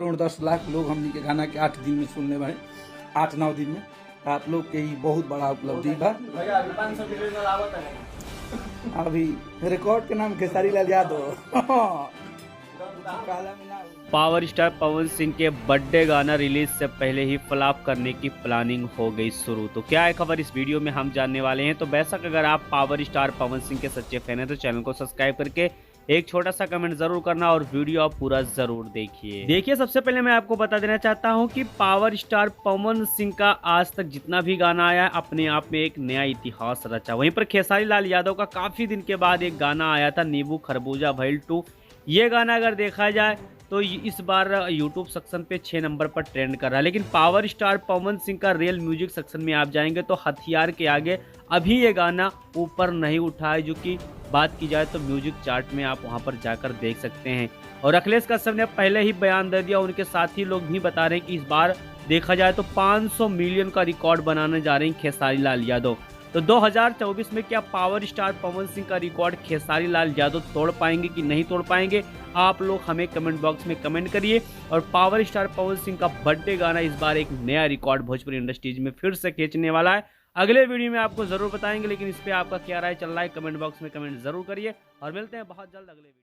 1.10 लाख लोग हमनी के गाना के 8 दिन में सुनने भाई, 8-9 दिन में। आप लोग के ही बहुत बड़ा उपलब्धि बा। अभी रिकॉर्ड के नाम खेसारी लाल यादव। पावर स्टार पवन सिंह के बर्थडे गाना रिलीज से पहले ही फ्लॉप करने की प्लानिंग हो गई शुरू। तो क्या है खबर, इस वीडियो में हम जानने वाले हैं। तो बेशक अगर आप पावर स्टार पवन सिंह के सच्चे फैन हैं तो चैनल को सब्सक्राइब करके एक छोटा सा कमेंट जरूर करना और वीडियो आप पूरा जरूर देखिए। सबसे पहले मैं आपको बता देना चाहता हूं कि पावर स्टार पवन सिंह का आज तक जितना भी गाना आया अपने आप में एक नया इतिहास रचा। वहीं पर खेसारी लाल यादव का काफी दिन के बाद एक गाना आया था, नींबू खरबूजा भइल 2। ये गाना अगर देखा जाए तो इस बार यूट्यूब सेक्शन पे 6 नंबर पर ट्रेंड कर रहा है। लेकिन पावर स्टार पवन सिंह का रियल म्यूजिक सेक्शन में आप जाएंगे तो हथियार के आगे अभी ये गाना ऊपर नहीं उठा है, जो कि बात की जाए तो म्यूजिक चार्ट में आप वहां पर जाकर देख सकते हैं। और अखिलेश कश्यप ने पहले ही बयान दे दिया, उनके साथी लोग भी बता रहे हैं कि इस बार देखा जाए तो 500 मिलियन का रिकॉर्ड बनाने जा रहे हैं खेसारी लाल यादव। तो 2024 में क्या पावर स्टार पवन सिंह का रिकॉर्ड खेसारी लाल यादव तोड़ पाएंगे कि नहीं तोड़ पाएंगे, आप लोग हमें कमेंट बॉक्स में कमेंट करिए। और पावर स्टार पवन सिंह का बर्थडे गाना इस बार एक नया रिकॉर्ड भोजपुरी इंडस्ट्रीज में फिर से खींचने वाला है। अगले वीडियो में आपको जरूर बताएंगे, लेकिन इस पे आपका क्या राय चल रहा है कमेंट बॉक्स में कमेंट जरूर करिए और मिलते हैं बहुत जल्द अगले वीडियो।